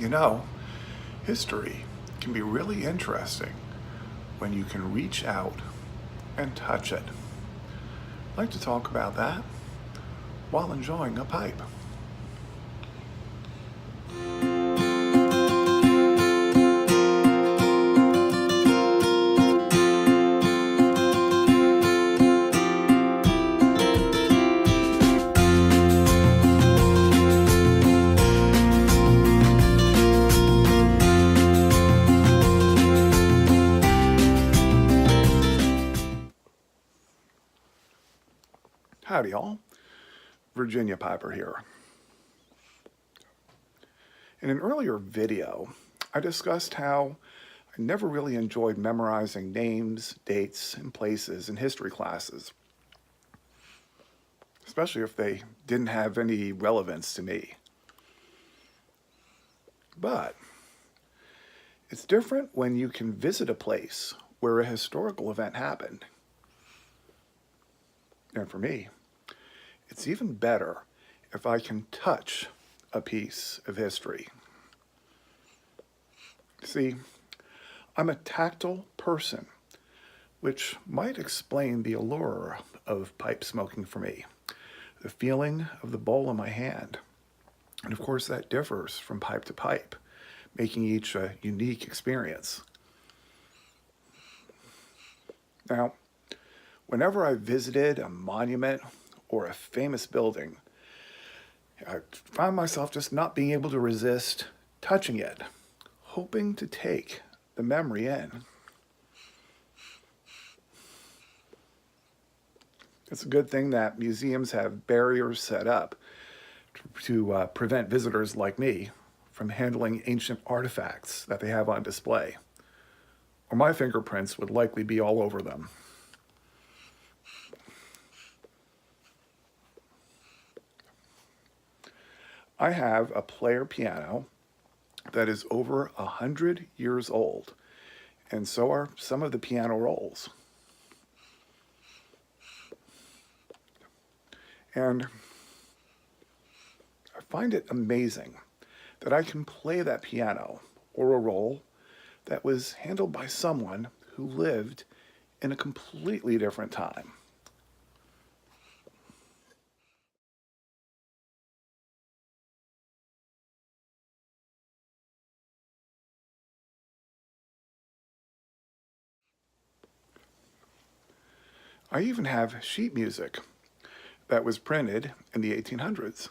You know, history can be really interesting when you can reach out and touch it. I'd like to talk about that while enjoying a pipe. Howdy, y'all. Virginia Piper here. In an earlier video, I discussed how I never really enjoyed memorizing names, dates, and places in history classes, especially if they didn't have any relevance to me. But it's different when you can visit a place where a historical event happened. And for me, it's even better if I can touch a piece of history. See, I'm a tactile person, which might explain the allure of pipe smoking for me. The feeling of the bowl in my hand. And of course, that differs from pipe to pipe, making each a unique experience. Now, whenever I visited a monument or a famous building, I found myself just not being able to resist touching it, hoping to take the memory in. It's a good thing that museums have barriers set up to prevent visitors like me from handling ancient artifacts that they have on display, or my fingerprints would likely be all over them. I have a player piano that is over 100 years old, and so are some of the piano rolls. And I find it amazing that I can play that piano or a roll that was handled by someone who lived in a completely different time. I even have sheet music that was printed in the 1800s.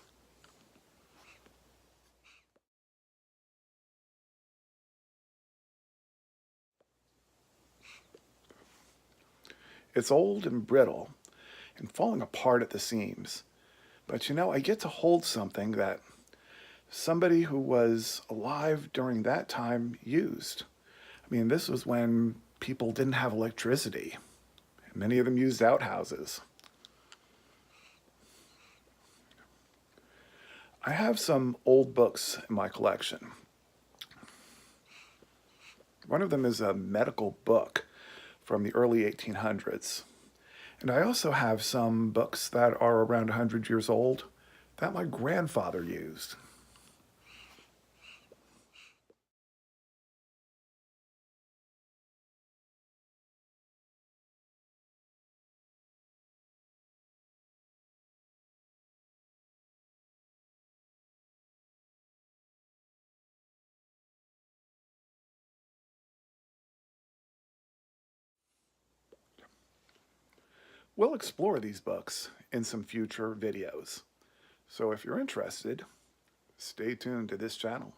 It's old and brittle and falling apart at the seams. But you know, I get to hold something that somebody who was alive during that time used. I mean, this was when people didn't have electricity. Many of them used outhouses. I have some old books in my collection. One of them is a medical book from the early 1800s. And I also have some books that are around 100 years old that my grandfather used. We'll explore these books in some future videos. So if you're interested, stay tuned to this channel.